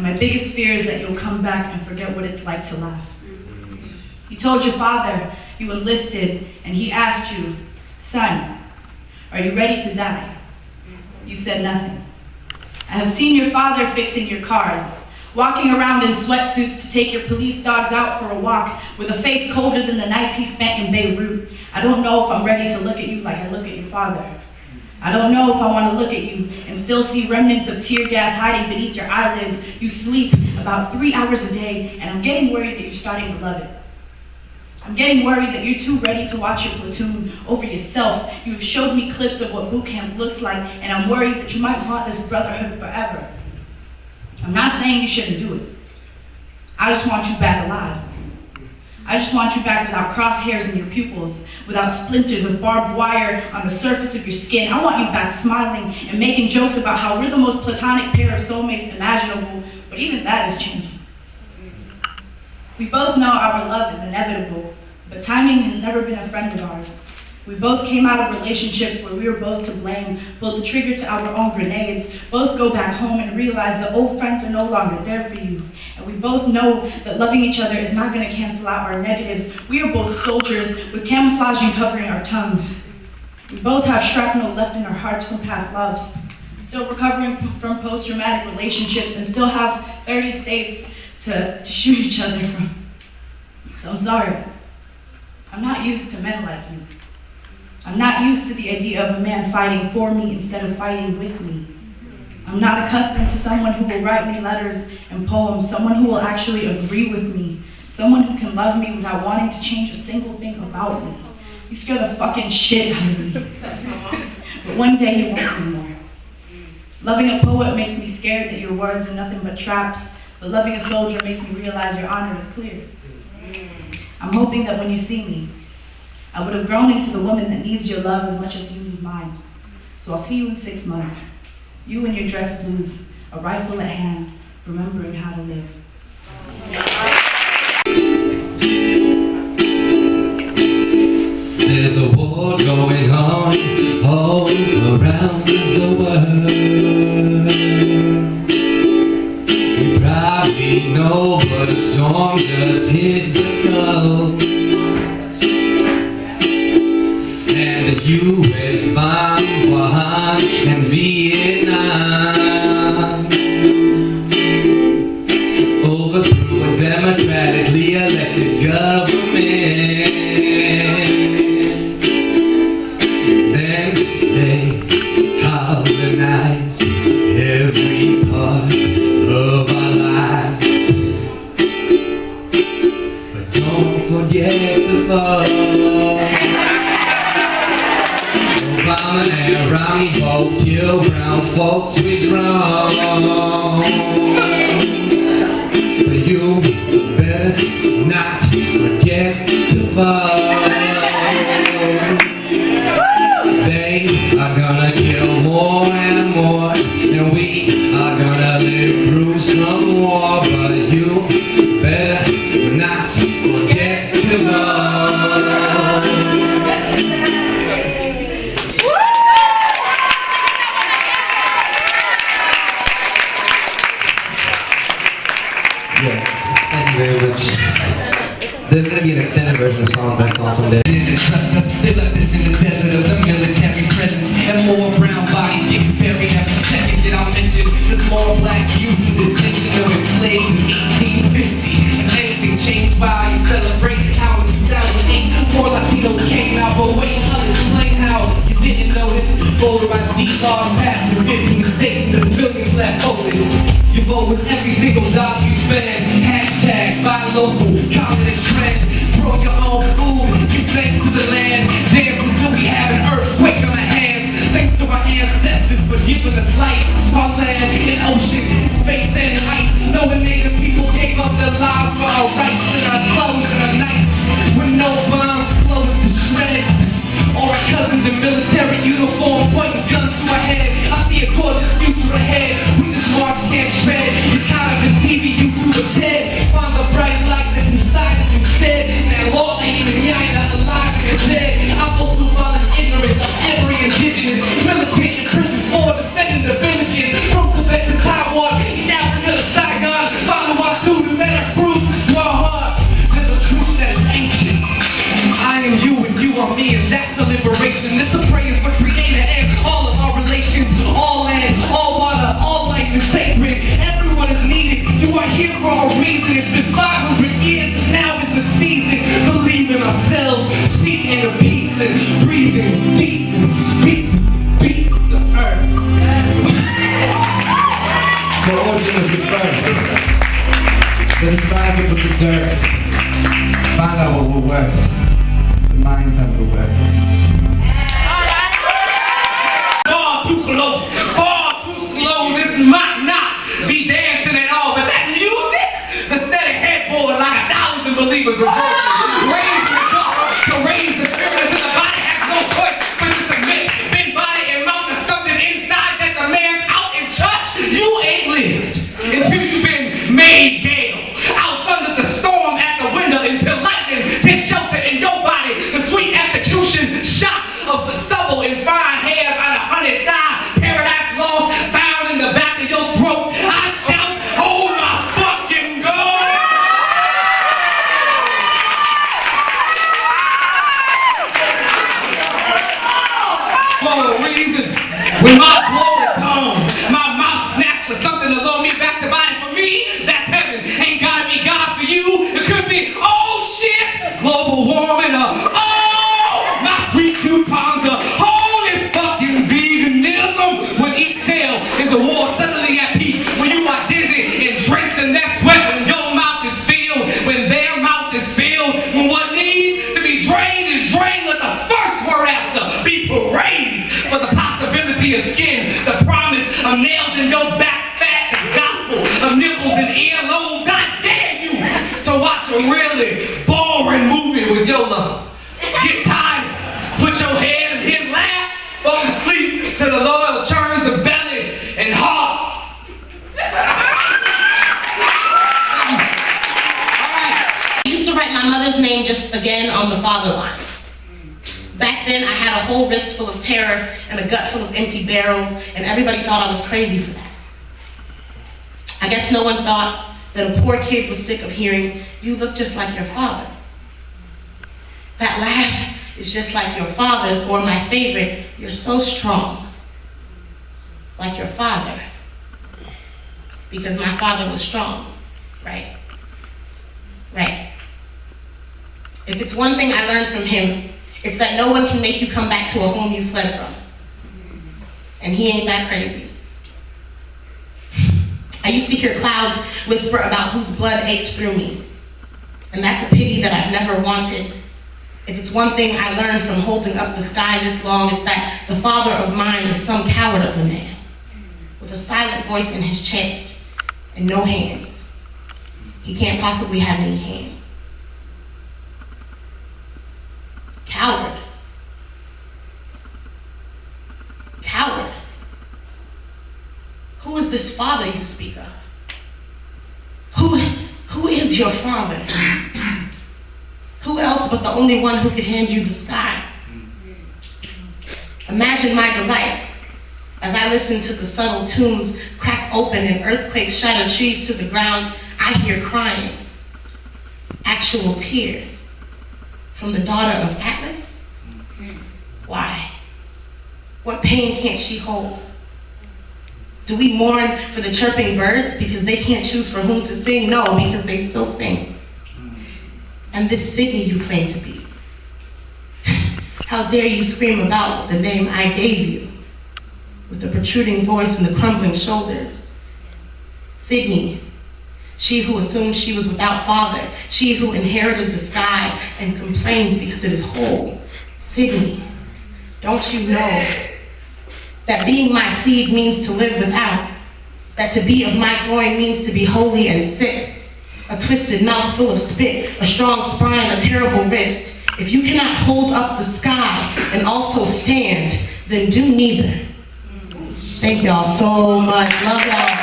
and my biggest fear is that you'll come back and forget what it's like to laugh. You told your father you enlisted, and he asked you, "Son, are you ready to die?" You said nothing. I have seen your father fixing your cars, walking around in sweatsuits to take your police dogs out for a walk with a face colder than the nights he spent in Beirut. I don't know if I'm ready to look at you like I look at your father. I don't know if I want to look at you and still see remnants of tear gas hiding beneath your eyelids. You sleep about 3 hours a day, and I'm getting worried that you're starting to love it. I'm getting worried that you're too ready to watch your platoon over yourself. You have showed me clips of what boot camp looks like, and I'm worried that you might want this brotherhood forever. I'm not saying you shouldn't do it. I just want you back alive. I just want you back without crosshairs in your pupils, without splinters of barbed wire on the surface of your skin. I want you back smiling and making jokes about how we're the most platonic pair of soulmates imaginable, but even that is changing. We both know our love is inevitable, but timing has never been a friend of ours. We both came out of relationships where we were both to blame, pulled the trigger to our own grenades, both go back home and realize that old friends are no longer there for you. And we both know that loving each other is not going to cancel out our negatives. We are both soldiers with camouflaging covering our tongues. We both have shrapnel left in our hearts from past loves, still recovering from post-traumatic relationships, and still have 30 states to shoot each other from. So I'm sorry. I'm not used to men like you. I'm not used to the idea of a man fighting for me instead of fighting with me. I'm not accustomed to someone who will write me letters and poems, someone who will actually agree with me, someone who can love me without wanting to change a single thing about me. You scare the fucking shit out of me. But one day you won't anymore. Loving a poet makes me scared that your words are nothing but traps, but loving a soldier makes me realize your honor is clear. I'm hoping that when you see me, I would have grown into the woman that needs your love as much as you need mine. So I'll see you in 6 months. You in your dress blues, a rifle at hand, remembering how to live. There's a war going on all around the world. You probably know, but a storm just hit the coast. And the U.S. bombed Wuhan and Vietnam, overthrew a democratically elected government. Then they colonized every part of our lives. But don't forget to vote. Obama and Romney both kill brown folks with drones. But you better not forget to vote. They are gonna kill more and more, and we are gonna live through some war. But you better not forget to vote. Thank you very much. There's going to be an extended version of Song That's on someday. They didn't trust us. They left us in the desert of the military presence. And more brown bodies getting buried every second that I mention. There's more black youth in detention of enslaved in 1850. Has anything changed while you celebrate how in 2008 more Latinos came out? But wait, I'll explain how you didn't notice. Voter ID laws passed in 15 states and there's billions left hopeless. You vote with every single dollar you spend. Hashtag buy local, call it a trend. Grow your own food, give thanks to the land. Dance until we have an earthquake on our hands. Thanks to our ancestors for giving us life. Our land and ocean, space and ice. Knowing native people gave up their lives for our rights and our clothes and our nights. With no bombs blow us to shreds. Or our cousins in military uniforms pointing guns to our head. I see a gorgeous future ahead. We just march, can't tread. You're caught up in TV, you two are dead. Find the bright light that's inside us instead. Now Lord, ain't even Yana alive and dead. I vote to abolish ignorance of every indigenous militant in prison for defending the villages. From Tibet to Taiwan, East Africa to Saigon. Third, find out what we're worth. The minds have the worth. Far too close, far too slow. This might not be dancing at all, but that music, the steady headboard like 1,000 believers rejoicing. Raise the cup to raise the spirit until the body has no choice but to submit. Bend body and mouth to something inside that the man's out in church. You ain't lived until you've been made gale. Out under the storm at the window until lightning takes shelter in your body. The sweet execution shot of the stubble and fine hairs on a honey thigh. Paradise lost, found in the back of your throat. I shout, oh my fucking God! For a reason, when my glory comes, my mouth snaps for something to lure me back to body. For me, that's heaven. Ain't gotta be God for you. It could be, oh shit, global warming, oh, my sweet coupons, holy fucking veganism. When each cell is a war suddenly at peace. When you are dizzy and drenched in that sweat. When your mouth is filled, when their mouth is filled. When what needs to be drained is drained. Let the first word after be praised for the possibility of skin. The promise of nails in your back fat. The gospel of nipples and earlobes. I dare you to watch a really boring movie with your love. Get tired, put your head in his lap, fall asleep to the loyal churns of belly and heart. I used to write my mother's name just again on the father line. Back then, I had a whole wrist full of terror and a gut full of empty barrels, and everybody thought I was crazy for that. I guess no one thought that a poor kid was sick of hearing, "You look just like your father." That laugh is just like your father's, or my favorite, "You're so strong, like your father." Because my father was strong, right? Right. If it's one thing I learned from him, it's that no one can make you come back to a home you fled from. And he ain't that crazy. I used to hear clouds whisper about whose blood ached through me. And that's a pity that I've never wanted. If it's one thing I learned from holding up the sky this long, it's that the father of mine is some coward of a man, with a silent voice in his chest and no hands. He can't possibly have any hands. Coward. Coward. Who is this father you speak of? Who is your father? Who else but the only one who could hand you the sky? Imagine my delight as I listen to the subtle tombs crack open and earthquakes shatter trees to the ground. I hear crying, actual tears. From the daughter of Atlas? Why? What pain can't she hold? Do we mourn for the chirping birds because they can't choose for whom to sing? No, because they still sing. And this Sydney you claim to be. How dare you scream about the name I gave you, with the protruding voice and the crumbling shoulders. Sydney, she who assumed she was without father, she who inherited the sky and complains because it is whole. Sydney, don't you know that being my seed means to live without, that to be of my growing means to be holy and sick, a twisted mouth full of spit, a strong spine, a terrible wrist. If you cannot hold up the sky and also stand, then do neither. Thank y'all so much. Love y'all.